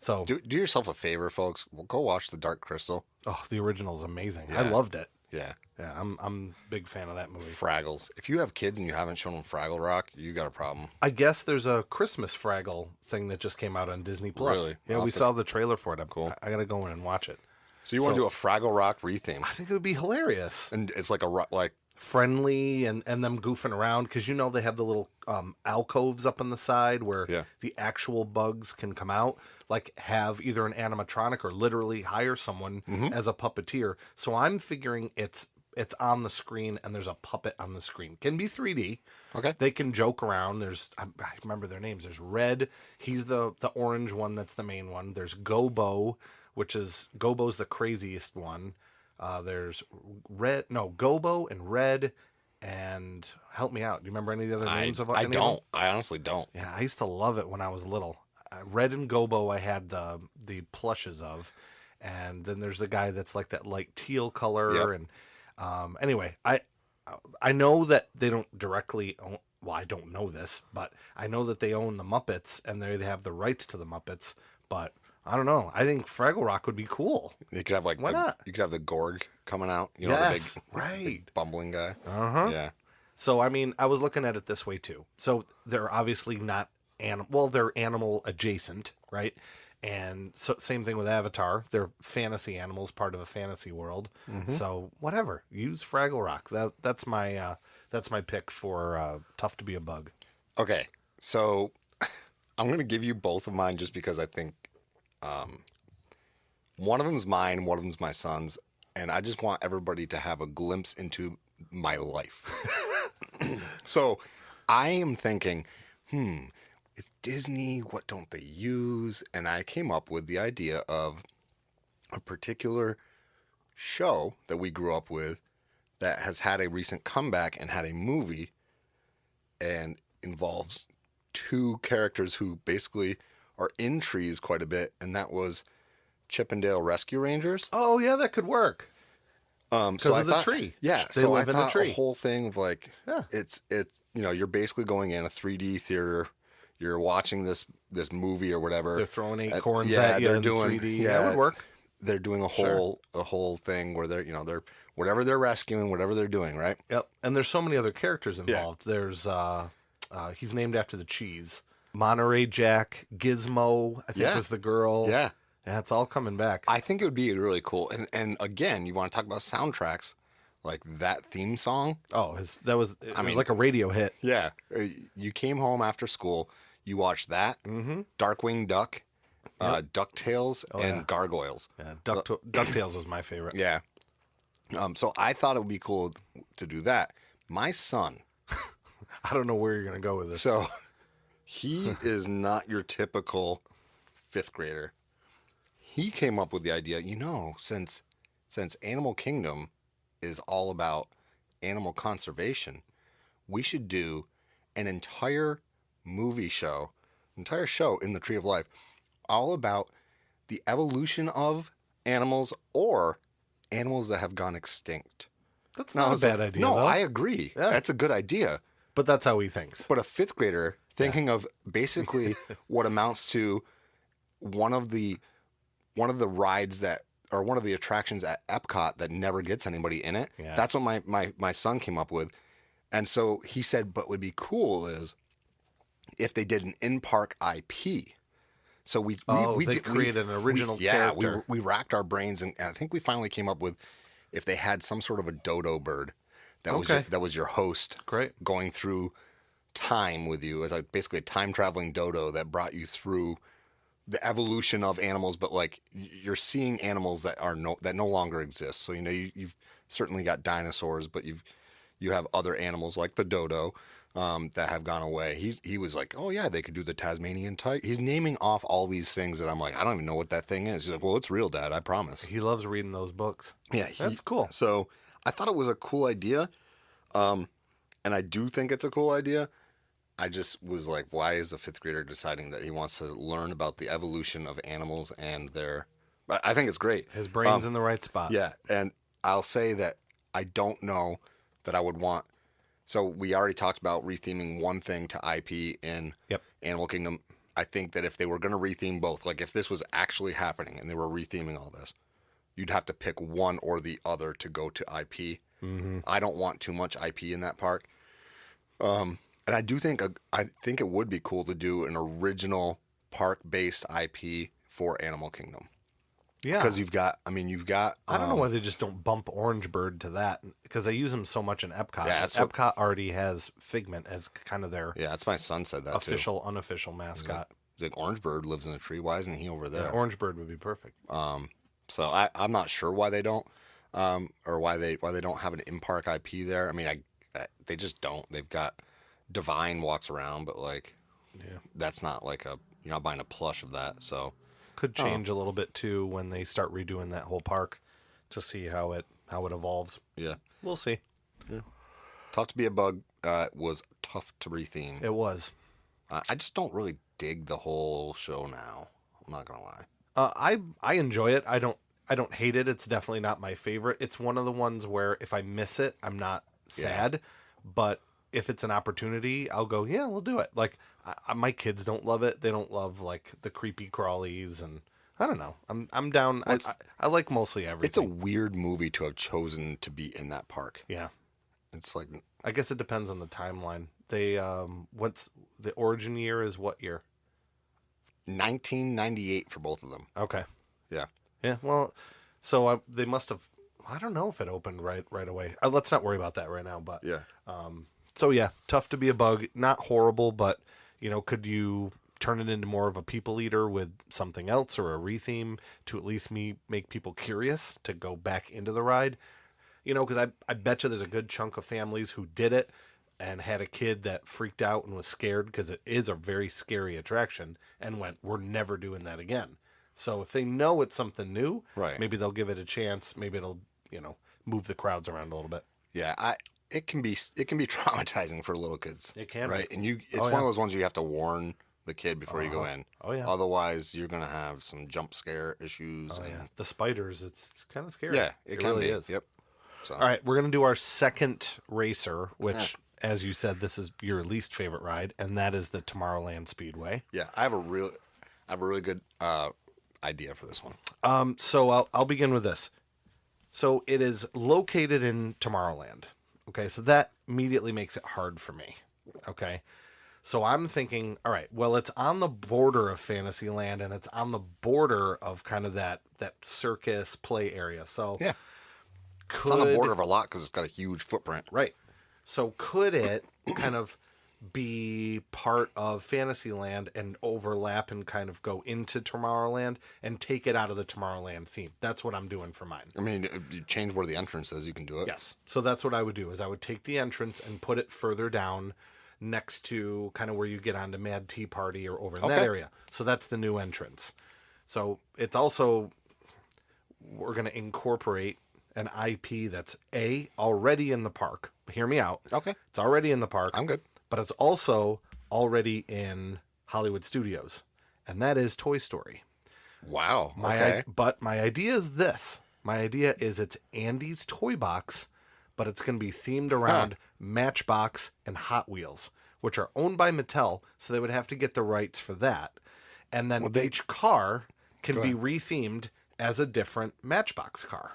So Do yourself a favor, folks. Go watch The Dark Crystal. the original is amazing. Yeah. I loved it. Yeah. Yeah, I'm a big fan of that movie. Fraggles. If you have kids and you haven't shown them Fraggle Rock, you got a problem. I guess there's a Christmas Fraggle thing that just came out on Disney Plus. Really? Yeah, we saw the trailer for it. Cool. I got to go in and watch it. So you want to do a Fraggle Rock retheme? I think it would be hilarious. And it's like Friendly and them goofing around, because they have the little alcoves up on the side where the actual bugs can come out, like have either an animatronic or literally hire someone as a puppeteer. So I'm figuring it's on the screen and there's a puppet on the screen. Can be 3D. Okay. They can joke around. I remember their names. There's Red. He's the orange one. That's the main one. There's Gobo, Gobo's the craziest one. There's Gobo and Red, and help me out. Do you remember any of the other names of I any don't. of them? I honestly don't. Yeah, I used to love it when I was little. Red and Gobo I had the plushes of, and then there's the guy that's like that light teal color. Yep. And anyway, I know that they don't directly own. Well, I don't know this, but I know that they own the Muppets and they have the rights to the Muppets. But I don't know. I think Fraggle Rock would be cool. You could have Why not? You could have the Gorg coming out. Yes, the big, right. big bumbling guy. Uh-huh. Yeah. So, I mean, I was looking at it this way, too. So, they're obviously not they're animal adjacent, right? And so same thing with Avatar. They're fantasy animals, part of a fantasy world. So whatever, use Fraggle Rock. That's my pick for Tough to Be a Bug. Okay, so I'm going to give you both of mine just because I think one of them's mine, one of them's my son's, and I just want everybody to have a glimpse into my life. So I am thinking, it's Disney, what don't they use? And I came up with the idea of a particular show that we grew up with that has had a recent comeback and had a movie and involves two characters who basically are in trees quite a bit, and that was Chippendale Rescue Rangers. Oh yeah, that could work. So of the tree. Yeah, They so live I in the thought tree. a whole thing of like, Yeah. it's you're basically going in a 3D theater. You're watching this movie or whatever. They're throwing acorns at you they're in doing 3D. That would work. They're doing a whole thing where they're whatever they're rescuing, whatever they're doing, right? Yep. And there's so many other characters involved. There's he's named after the cheese. Monterey Jack, Gizmo, I think was the girl. Yeah. Yeah, it's all coming back. I think it would be really cool. And again, you want to talk about soundtracks, like that theme song. Oh, it was like a radio hit. Yeah. You came home after school, you watched that, Darkwing Duck, DuckTales, and Gargoyles. Yeah, DuckTales was my favorite. Yeah. So I thought it would be cool to do that. My son, I don't know where you're going to go with this. so he is not your typical fifth grader. He came up with the idea, since Animal Kingdom is all about animal conservation, we should do an entire show in the Tree of Life, all about the evolution of animals or animals that have gone extinct. That's not a bad idea, No, though. I agree. Yeah. That's a good idea. But that's how he thinks. But a fifth grader thinking of basically what amounts to one of the rides that, or one of the attractions at Epcot that never gets anybody in it. Yeah. That's what my son came up with. And so he said, but what would be cool is if they did an in-park IP. So we created an original character. We racked our brains, and I think we finally came up with if they had some sort of a dodo bird that was your host. Great. Going through time with you as basically a time traveling dodo that brought you through the evolution of animals, but like you're seeing animals that no longer exist. So you've certainly got dinosaurs, but you have other animals like the dodo that have gone away. He was like, oh yeah, they could do the Tasmanian tiger. He's naming off all these things that I'm like, I don't even know what that thing is. He's like, well, it's real, Dad, I promise. He loves reading those books. Yeah, that's cool. So I thought it was a cool idea, and I do think it's a cool idea. I just was like, why is a fifth grader deciding that he wants to learn about the evolution of animals and their... I think it's great. His brain's in the right spot. Yeah, and I'll say that I don't know that I would want... So we already talked about retheming one thing to IP in Animal Kingdom. I think that if they were going to retheme both, like if this was actually happening and they were retheming all this, you'd have to pick one or the other to go to IP. Mm-hmm. I don't want too much IP in that park. And I do think it would be cool to do an original park-based IP for Animal Kingdom. Yeah, because you've got. I don't know why they just don't bump Orange Bird to that, because they use him so much in Epcot. Yeah, Epcot already has Figment as kind of their that's my son said that official, unofficial mascot. He's like, Orange Bird lives in a tree. Why isn't he over there? Yeah, Orange Bird would be perfect. So I'm not sure why they don't, or why they don't have an in-park IP there. I mean, they just don't. They've got Divine walks around, but like, that's not like you're not buying a plush of that. So could change a little bit too when they start redoing that whole park to see how it evolves. Yeah, we'll see. Yeah. Tough to Be a Bug was tough to retheme. It was. I just don't really dig the whole show now. I'm not gonna lie. I enjoy it. I don't hate it. It's definitely not my favorite. It's one of the ones where if I miss it, I'm not sad. But if it's an opportunity, I'll go, yeah, we'll do it. Like, my kids don't love it. They don't love, like, the creepy crawlies, and I don't know. I'm down. I like mostly everything. It's a weird movie to have chosen to be in that park. Yeah. It's like... I guess it depends on the timeline. They what's the origin year is what year? 1998 for both of them. Okay. Yeah. Yeah. Well, so they must have. I don't know if it opened right away. Let's not worry about that right now. But Yeah. so yeah, tough to be a bug. Not horrible, but could you turn it into more of a people eater with something else or a retheme to at least make people curious to go back into the ride? Because I bet you there's a good chunk of families who did it and had a kid that freaked out and was scared because it is a very scary attraction and went, we're never doing that again. So if they know it's something new, Right. maybe they'll give it a chance. Maybe it'll, move the crowds around a little bit. Yeah, it can be traumatizing for little kids. It can right? be. And it's one of those ones you have to warn the kid before you go in. Oh, yeah. Otherwise, you're gonna have some jump scare issues. Oh, yeah. The spiders, it's kind of scary. Yeah, it can really be. is. Yep. So. All right, we're gonna do our second racer, which, as you said, this is your least favorite ride, and that is the Tomorrowland Speedway. Yeah, I have a really good idea for this one. So I'll begin with this. So it is located in Tomorrowland. Okay, so that immediately makes it hard for me. Okay, so I'm thinking, all right, well, it's on the border of Fantasyland, and it's on the border of kind of that circus play area. So Yeah, it's on the border of a lot because it's got a huge footprint. Right. So could it kind of be part of Fantasyland and overlap and kind of go into Tomorrowland and take it out of the Tomorrowland theme? That's what I'm doing for mine. I mean, if you change where the entrance is, you can do it. Yes. So that's what I would do is I would take the entrance and put it further down next to kind of where you get onto Mad Tea Party or over in that area. So that's the new entrance. So it's also, we're going to incorporate an IP that's already in the park. Hear me out. Okay. It's already in the park. I'm good. But it's also already in Hollywood Studios, and that is Toy Story. Wow. Okay. But my idea is this. My idea is it's Andy's Toy Box, but it's going to be themed around Matchbox and Hot Wheels, which are owned by Mattel, so they would have to get the rights for that. And then each car can be rethemed as a different Matchbox car.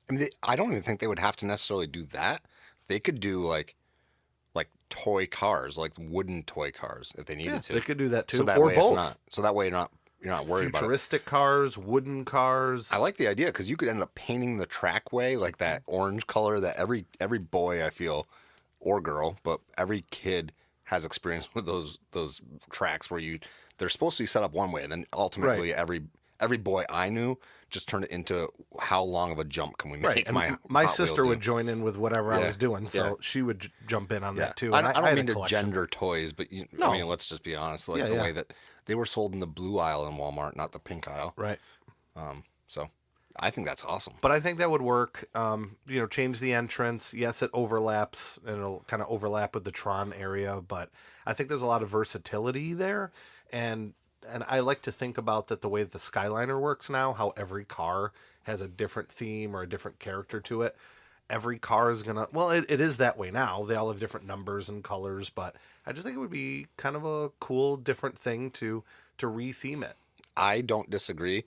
I mean, I don't even think they would have to necessarily do that. They could do like toy cars, like wooden toy cars, if they needed to. They could do that too, So that or way both. So that way you're not worried about it. Futuristic cars, wooden cars. I like the idea because you could end up painting the trackway like that orange color that every boy, I feel, or girl, but every kid has experience with those tracks where they're supposed to be set up one way, and then ultimately every boy I knew just turned it into how long of a jump can we make? Right, and my Hot sister Wheel would do. join in with whatever I was doing, so Yeah. she would jump in on that too. I And don't had mean a to collection. gender toys, but I mean, let's just be honest. Like the way that they were sold in the blue aisle in Walmart, not the pink aisle. Right. So I think that's awesome. But I think that would work. Change the entrance. Yes, it overlaps, and it'll kind of overlap with the Tron area, but I think there's a lot of versatility there, and I like to think about that the way that the Skyliner works now, how every car has a different theme or a different character to it. Every car is gonna, well, it is that way now. They all have different numbers and colors, but I just think it would be kind of a cool, different thing to retheme it. I don't disagree.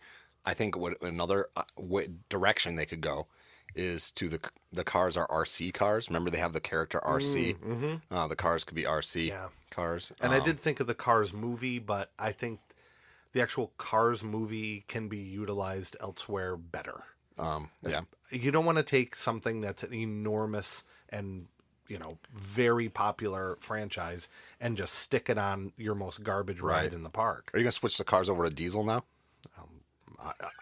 I think another direction they could go is to the cars are RC cars. Remember, they have the character RC. The cars could be RC cars. And I did think of the Cars movie, but I think the actual Cars movie can be utilized elsewhere better. You don't want to take something that's an enormous and very popular franchise and just stick it on your most garbage ride in the park. Are you gonna switch the cars over to diesel now?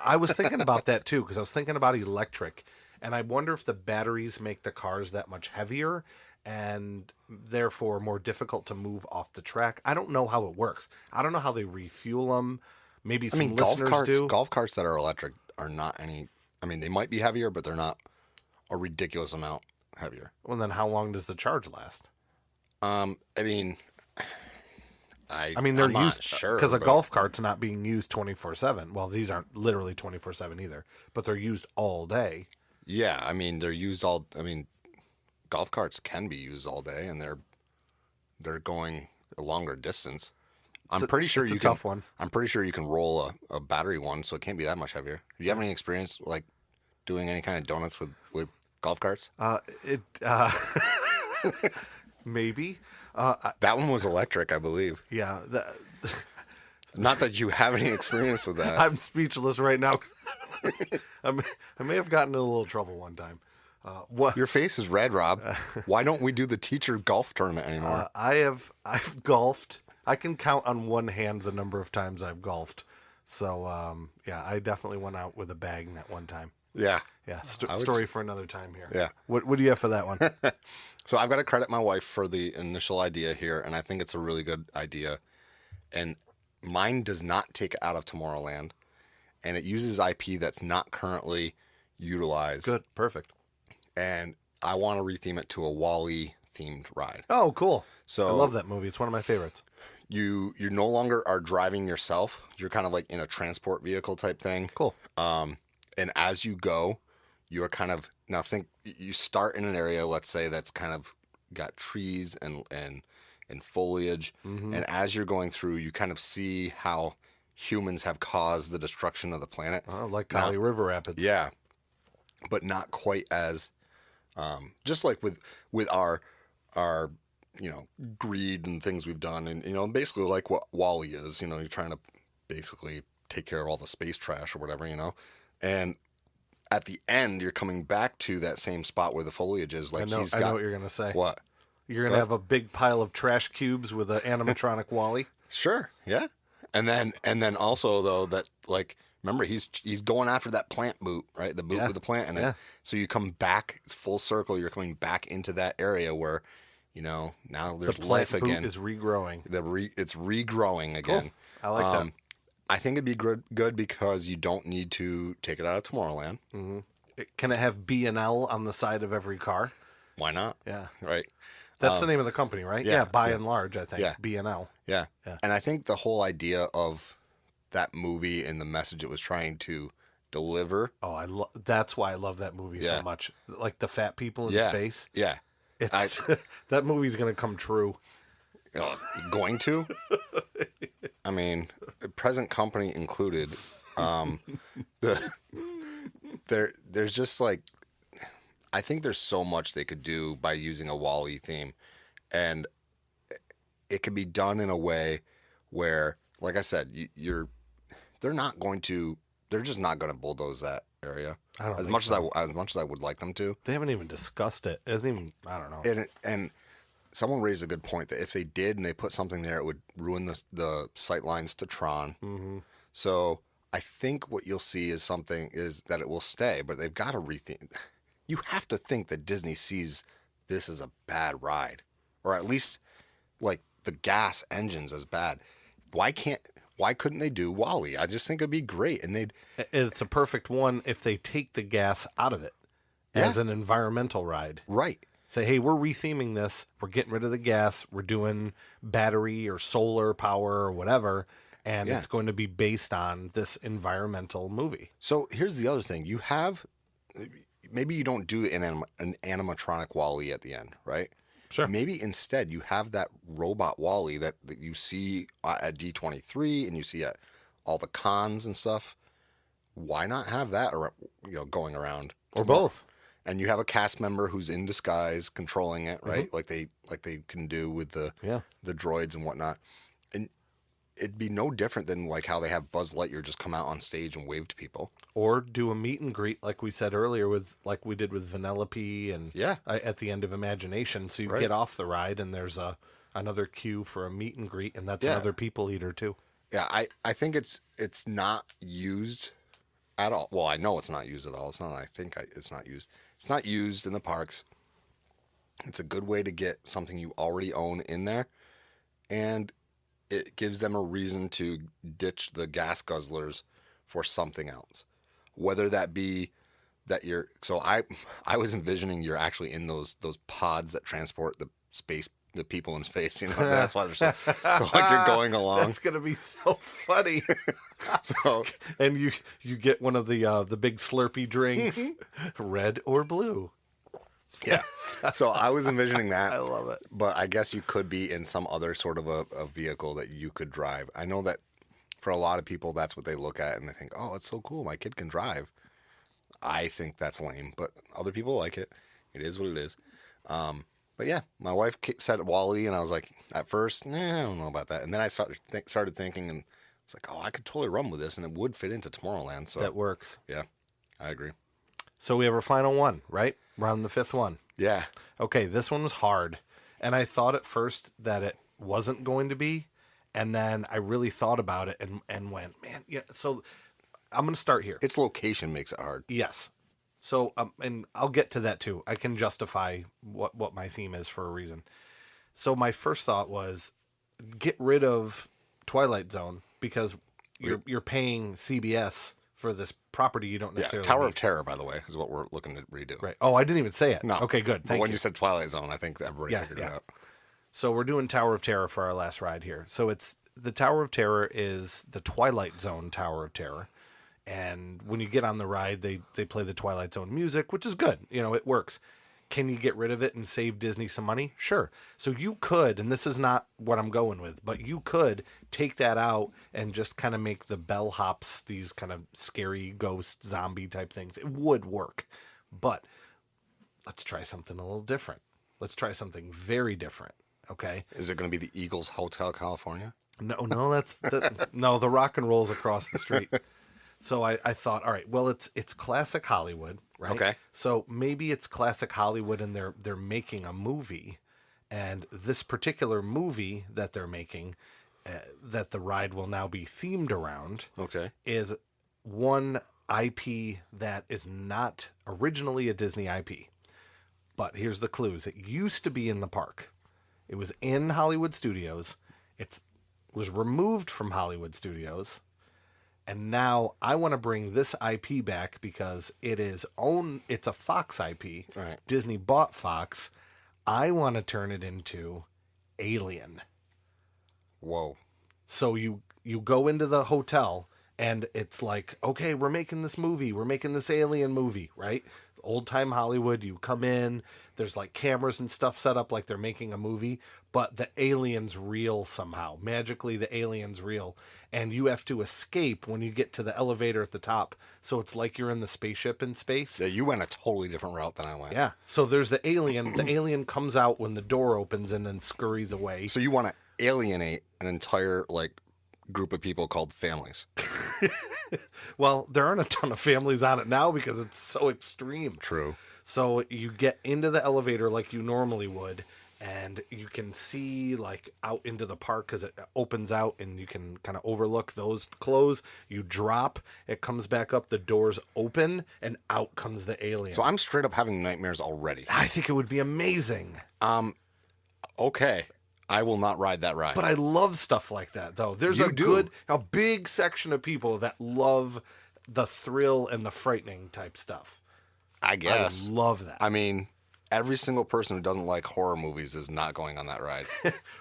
I was thinking about that too, because I was thinking about electric, and I wonder if the batteries make the cars that much heavier and therefore more difficult to move off the track. I don't know how it works. I don't know how they refuel them. Maybe some listeners do. Golf carts that are electric are not any. I mean, they might be heavier, but they're not a ridiculous amount heavier. Well, then how long does the charge last? I mean, they're I'm not used sure because a but- golf cart's not being used 24/7. Well, these aren't literally 24/7 either, but they're used all day. Yeah, I mean they're used all. I mean, golf carts can be used all day, and they're going a longer distance. I'm pretty sure it's a you can. tough one. I'm pretty sure you can roll a battery one, so it can't be that much heavier. Do you have any experience like doing any kind of donuts with golf carts? Maybe. That one was electric, I believe. Yeah. Not that you have any experience with that. I'm speechless right now. I may have gotten in a little trouble one time. What? Your face is red, Rob. Why don't we do the teacher golf tournament anymore? I've golfed. I can count on one hand the number of times I've golfed. So yeah, I definitely went out with a bag that one time. Yeah. Yeah. Story for another time here. Yeah. What do you have for that one? So I've got to credit my wife for the initial idea here, and I think it's a really good idea. And mine does not take it out of Tomorrowland, and it uses IP that's not currently utilized. Good. Perfect. And I want to retheme it to a Wall-E themed ride. Oh, cool. So I love that movie. It's one of my favorites. You no longer are driving yourself. You're kind of like in a transport vehicle type thing. Cool. And as you go, you're kind of, now think, you start in an area, let's say, that's kind of got trees and foliage. Mm-hmm. And as you're going through, you kind of see how humans have caused the destruction of the planet. Like Kali River Rapids. Yeah. But not quite as, just like with our greed and things we've done. And, basically like what Wall-E is, you're trying to basically take care of all the space trash or whatever, And at the end, you're coming back to that same spot where the foliage is. Like I know what you're going to say. What? You're going to have a big pile of trash cubes with an animatronic Wall-E? Sure, yeah. And then also, though, that, like, remember, he's going after that plant boot, right? The boot with the plant in it. So you come back, it's full circle, you're coming back into that area where, now there's life again. The plant boot is regrowing. It's regrowing again. Cool. I like that. I think it'd be good because you don't need to take it out of Tomorrowland. Mm-hmm. Can it have B&L on the side of every car? Why not? Yeah. Right. That's the name of the company, right? Yeah, by and large, I think. Yeah. B&L. Yeah. And I think the whole idea of that movie and the message it was trying to deliver. Oh, that's why I love that movie so much. Like the fat people in space. Yeah. It's that movie's going to come true. Going to? I mean, present company included. There's just like, I think there's so much they could do by using a Wall-E theme, and it could be done in a way where, like I said, they're just not going to bulldoze that area as much as I would like them to. They haven't even discussed it. It isn't even, I don't know. And someone raised a good point that if they did and they put something there, it would ruin the sight lines to Tron. Mm-hmm. So I think what you'll see is that it will stay, but they've got to rethink. You have to think that Disney sees this as a bad ride, or at least like the gas engines as bad. Why couldn't they do Wall-E? I just think it'd be great, and it's a perfect one if they take the gas out of it as an environmental ride. Right. Say, hey, we're retheming this. We're getting rid of the gas. We're doing battery or solar power or whatever, and it's going to be based on this environmental movie. So here's the other thing: maybe you don't do an animatronic Wall-E at the end, right? Sure. Maybe instead you have that robot Wall-E that you see at D23 and you see at all the cons and stuff. Why not have that going around? Or both. And you have a cast member who's in disguise controlling it, right? Mm-hmm. Like they can do with the droids and whatnot. And it'd be no different than like how they have Buzz Lightyear just come out on stage and wave to people. Or do a meet and greet like we said earlier like we did with Vanellope and at the end of Imagination. So you get off the ride and there's another queue for a meet and greet, and that's another people eater too. Yeah, I think it's not used at all. Well, I know it's not used at all. It's not. It's not used. It's not used in the parks. It's a good way to get something you already own in there, and it gives them a reason to ditch the gas guzzlers for something else. Whether that be that I was envisioning you're actually in those pods that transport the people in space. That's why they're so like you're going along. That's gonna be so funny. And you get one of the big Slurpee drinks, red or blue. Yeah. So I was envisioning that. I love it. But I guess you could be in some other sort of a vehicle that you could drive. I know that for a lot of people, that's what they look at and they think, oh, it's so cool. My kid can drive. I think that's lame, but other people like it. It is what it is. But yeah, my wife said Wally, and I was like, at first, I don't know about that. And then I started thinking, and it's like, oh, I could totally run with this, and it would fit into Tomorrowland. So That works. yeah, I agree. So we have our final one, right? We're on the fifth one. Yeah. Okay, this one was hard. And I thought at first that it wasn't going to be. And then I really thought about it and went, man, yeah. So I'm going to start here. Its location makes it hard. Yes. So, and I'll get to that too. I can justify what my theme is for a reason. So my first thought was get rid of Twilight Zone because you're paying CBS for this property you don't necessarily Tower need. of Terror, by the way, is what we're looking to redo. Right. Oh, I didn't even say it. No. Okay, good. But Thank when you. you said Twilight Zone, I think everybody figured it out. So we're doing Tower of Terror for our last ride here. So it's the Tower of Terror is the Twilight Zone Tower of Terror. And when you get on the ride, they play the Twilight Zone music, which is good. You know, it works. Can you get rid of it and save Disney some money? Sure. So you could, and this is not what I'm going with, but you could take that out and just kind of make the bellhops these kind of scary ghost zombie type things. It would work. But let's try something a little different. Let's try something very different. Okay. Is it going to be the Eagles Hotel California? No, no, the rock and roll's across the street. So I thought, all right, well, it's classic Hollywood, right? Okay. So maybe it's classic Hollywood and they're making a movie, and this particular movie that they're making, that the ride will now be themed around, Okay. is one IP that is not originally a Disney IP. But here's the clues. It used to be in the park. It was in Hollywood Studios. It was removed from Hollywood Studios. And now I want to bring this IP back because it's a Fox IP. Right. Disney bought Fox. I want to turn it into Alien. Whoa. So you go into the hotel and it's like, okay, we're making this movie. We're making this Alien movie, right? Old time Hollywood. You come in, there's like cameras and stuff set up like they're making a movie, but the alien's real somehow. Magically, the alien's real. And you have to escape when you get to the elevator at the top. So it's like you're in the spaceship in space. Yeah, you went a totally different route than I went. Yeah. So there's the alien. The alien comes out when the door opens and then scurries away. So you want to alienate an entire group of people called families. Well, there aren't a ton of families on it now because it's so extreme. True. So you get into the elevator like you normally would, and you can see like out into the park because it opens out and you can kind of overlook those close. You drop, it comes back up, the doors open, and out comes the alien. So I'm straight up having nightmares already. I think it would be amazing. Okay. I will not ride that ride. But I love stuff like that, though. There's a big section of people that love the thrill and the frightening type stuff. I guess. I love that. I mean, every single person who doesn't like horror movies is not going on that ride.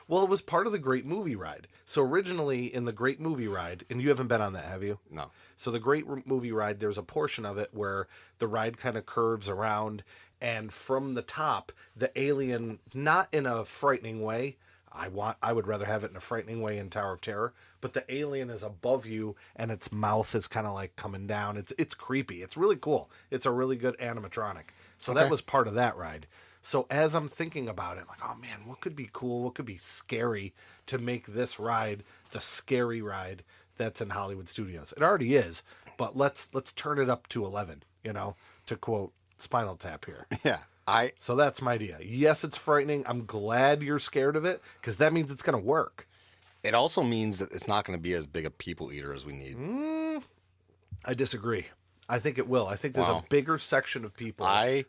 Well, it was part of the Great Movie Ride. So originally in the Great Movie Ride, and you haven't been on that, have you? No. So the Great Movie Ride, there's a portion of it where the ride kind of curves around, and from the top, the alien, not in a frightening way, I would rather have it in a frightening way in Tower of Terror, but the alien is above you and its mouth is kind of like coming down. It's creepy. It's really cool. It's a really good animatronic. So that was part of that ride. So as I'm thinking about it, I'm like, oh man, what could be cool? What could be scary to make this ride the scary ride that's in Hollywood Studios? It already is, but let's turn it up to 11, to quote Spinal Tap here. Yeah. So that's my idea. Yes, it's frightening. I'm glad you're scared of it because that means it's going to work. It also means that it's not going to be as big a people eater as we need. I disagree. I think it will. I think there's a bigger section of people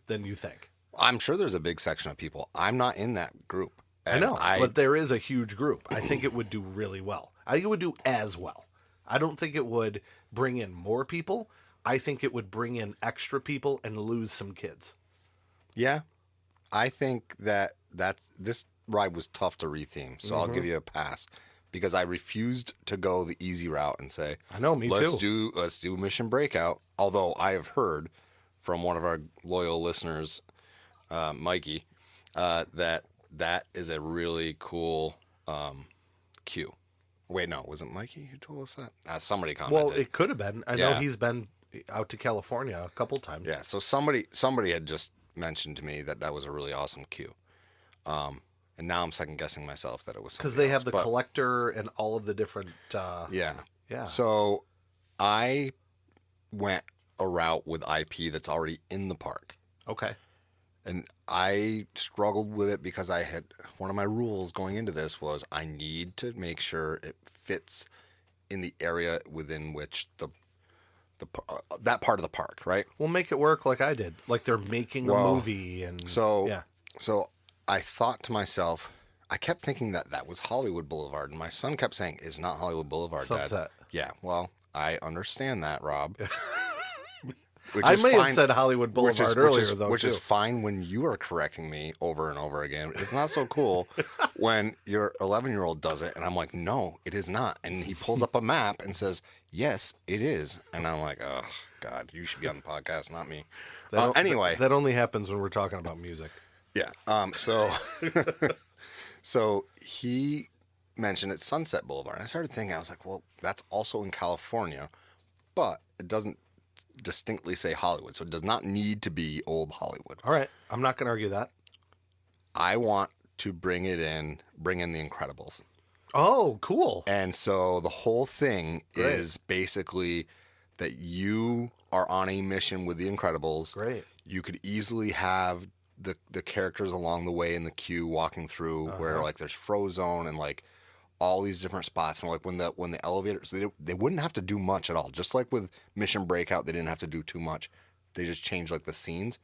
than you think. I'm sure there's a big section of people. I'm not in that group. I know, but there is a huge group. I think it would do really well. I think it would do as well. I don't think it would bring in more people. I think it would bring in extra people and lose some kids. Yeah, I think that this ride was tough to retheme, so I'll give you a pass because I refused to go the easy route and say, I know, me too. Let's do Mission Breakout. Although I have heard from one of our loyal listeners, Mikey, that is a really cool queue. Wait, no, was it Mikey who told us that? Somebody commented. Well, it could have been. I know he's been out to California a couple times. Yeah, so somebody had just mentioned to me that was a really awesome queue. And now I'm second guessing myself that it was Because somebody they else. have the collector and all of the different. Yeah. Yeah. So I went a route with IP that's already in the park. Okay. And I struggled with it because I had one of my rules going into this was I need to make sure it fits in the area within which that part of the park, right? We'll make it work like I did. Like they're making a movie and so I thought to myself, I kept thinking that was Hollywood Boulevard, and my son kept saying, "It's not Hollywood Boulevard, Dad." Sunset. Yeah, well, I understand that, Rob. I may have said Hollywood Boulevard earlier, though, which too. is fine when you are correcting me over and over again. It's not so cool when your 11-year-old does it, and I'm like, no, it is not. And he pulls up a map and says, yes, it is. And I'm like, oh, God, you should be on the podcast, not me. Anyway. That only happens when we're talking about music. Yeah. So he mentioned it's Sunset Boulevard. And I started thinking, I was like, well, that's also in California, but it doesn't distinctly say Hollywood, so it does not need to be old Hollywood. All right. I'm not going to argue that. I want to bring in The Incredibles. Oh, cool. And so the whole thing is basically that you are on a mission with The Incredibles. Great. You could easily have the characters along the way in the queue walking through where like there's Frozone and like all these different spots, and like when the elevators, they wouldn't have to do much at all. Just like with Mission Breakout, they didn't have to do too much. They just changed like the scenes.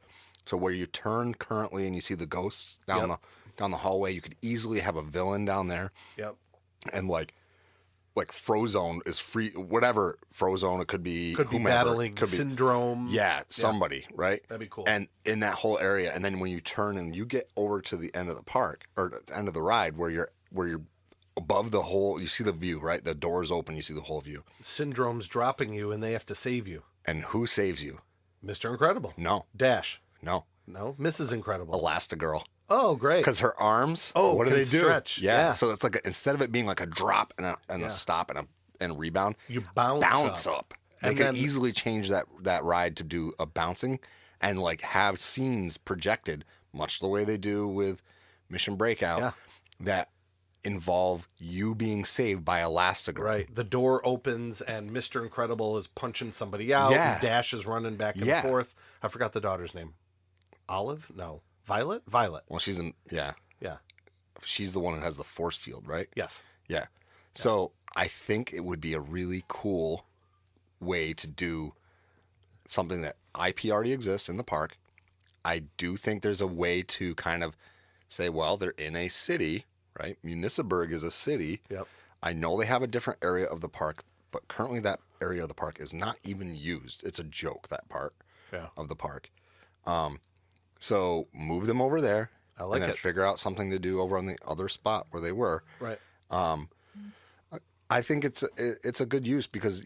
So where you turn currently and you see the ghosts down the hallway, you could easily have a villain down there. Yep. And like Frozone is free. Whatever Frozone, it could be whomever. Battling Syndrome. Yeah, somebody, right? That'd be cool. And in that whole area, and then when you turn and you get over to the end of the park or the end of the ride, where you're above the whole, you see the view, right? The doors open, you see the whole view. Syndrome's dropping you, and they have to save you. And who saves you? Mr. Incredible. No. Dash. No. No. Mrs. Incredible. Elastigirl. Oh, great. Because her arms, what do they do? Stretch. Yeah. So it's like instead of it being like a drop and a stop and a rebound, you bounce up. They could easily change that ride to do a bouncing and like have scenes projected, much the way they do with Mission Breakout, that involve you being saved by Elastigirl. Right. The door opens and Mr. Incredible is punching somebody out. Yeah. And Dash is running back and forth. I forgot the daughter's name. Olive? No. Violet? Violet. Well, she's Yeah. She's the one that has the force field, right? Yes. Yeah. So I think it would be a really cool way to do something that IP already exists in the park. I do think there's a way to kind of say, well, they're in a city, right? Munissaburg is a city. Yep. I know they have a different area of the park, but currently that area of the park is not even used. It's a joke, that part of the park. So move them over there. I like and then it. figure out something to do over on the other spot where they were. Right. I think it's a good use because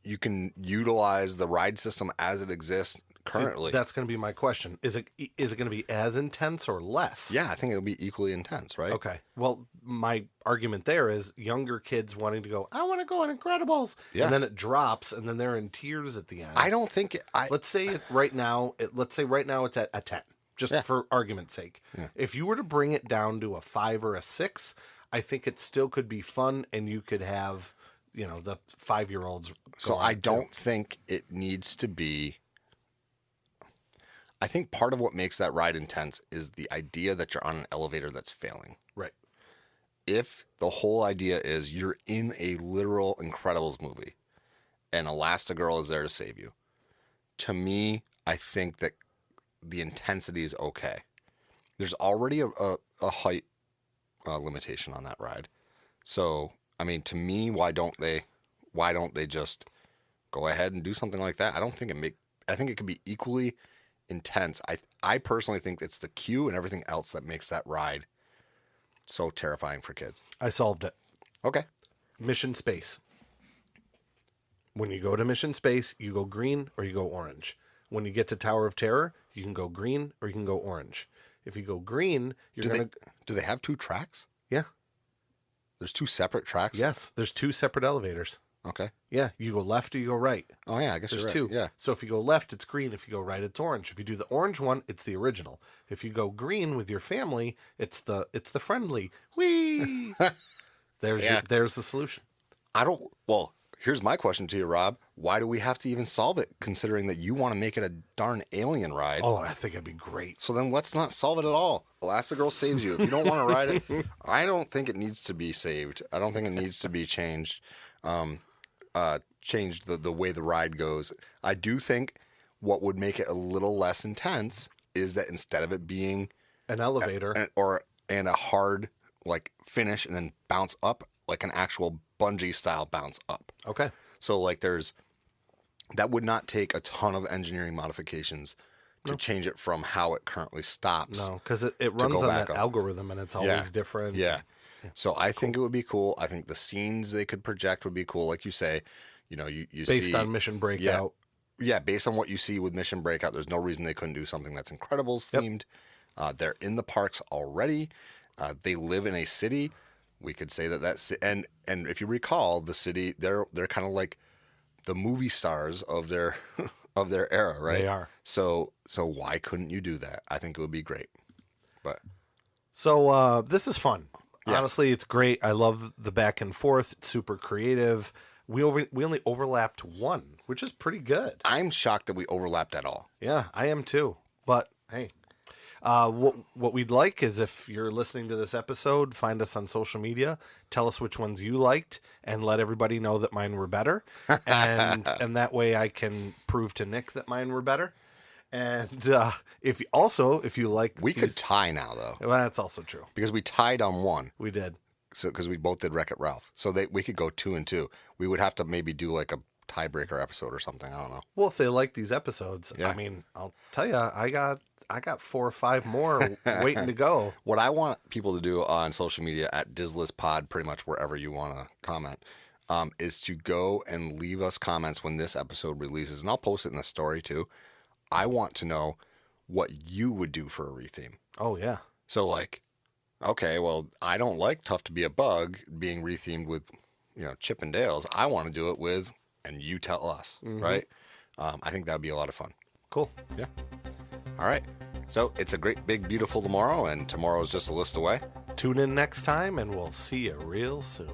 you can utilize the ride system as it exists currently. See, that's going to be my question. Is it going to be as intense or less? Yeah, I think it'll be equally intense, right? Okay. Well, my argument there is younger kids wanting to go, I want to go on Incredibles. Yeah. And then it drops and then they're in tears at the end. I don't think Let's say right now it's at a 10, just for argument's sake. Yeah. If you were to bring it down to a 5 or a 6, I think it still could be fun and you could have, the 5-year-olds. So I don't think it needs to be. I think part of what makes that ride intense is the idea that you're on an elevator that's failing. Right. If the whole idea is you're in a literal Incredibles movie and Elastigirl is there to save you, to me, I think that the intensity is okay. There's already a height limitation on that ride. So, I mean, to me, why don't they just go ahead and do something like that? I think it could be equally intense. I personally think it's the queue and everything else that makes that ride so terrifying for kids. I solved it. Okay. Mission Space. When you go to Mission Space, you go green or you go orange. When you get to Tower of Terror, you can go green or you can go orange. If you go green, Do they have 2 tracks? Yeah. There's 2 separate tracks? Yes, there's 2 separate elevators. Okay. Yeah, you go left or you go right. Oh yeah, I guess There's you're two. right. Yeah. So if you go left, it's green. If you go right, it's orange. If you do the orange one, it's the original. If you go green with your family, it's the friendly. Whee! There's the solution. Well, here's my question to you, Rob. Why do we have to even solve it, considering that you want to make it a darn alien ride? Oh, I think it'd be great. So then let's not solve it at all. Elastigirl saves you. If you don't want to ride it, I don't think it needs to be saved. I don't think it needs to be changed. Changed the way the ride goes. I do think what would make it a little less intense is that instead of it being An elevator. and a hard like finish and then bounce up, like an actual bungee style bounce up. Okay. So like that would not take a ton of engineering modifications to change it from how it currently stops. No, because it runs on that algorithm and it's always Yeah. different. Yeah. So I think it would be cool. I think the scenes they could project would be cool. Like you say, you Based see, on Mission Breakout. Yeah, based on what you see with Mission Breakout, there's no reason they couldn't do something that's Incredibles themed. They're in the parks already. They live in a city. We could say and if you recall, the city they're kind of like the movie stars of their of their era, right? They are. So why couldn't you do that? I think it would be great. But So this is fun. Yeah. Honestly, it's great. I love the back and forth. It's super creative. We only overlapped one, which is pretty good. I'm shocked that we overlapped at all. Yeah, I am too. But hey, what we'd like is if you're listening to this episode, find us on social media, tell us which ones you liked, and let everybody know that mine were better, and that way I can prove to Nick that mine were better. And if you like, We could tie now though, well, that's also true. because we tied on one. We did. So because we both did Wreck-It Ralph, so we could go 2 and 2. We would have to maybe do like a tiebreaker episode or something. I don't know. Well, if they like these episodes, Yeah. I mean, I'll tell you, I got 4 or 5 more waiting to go. What I want people to do on social media at DizListPod, pretty much wherever you want to comment, is to go and leave us comments when this episode releases, and I'll post it in the story too. I want to know what you would do for a retheme. Oh yeah. So like, okay, well, I don't like Tough to Be a Bug being rethemed with, Chip and Dale's. I want to do it with, and you tell us, right? I think that would be a lot of fun. Cool. Yeah. All right. So it's a great, big, beautiful tomorrow, and tomorrow's just a list away. Tune in next time, and we'll see you real soon.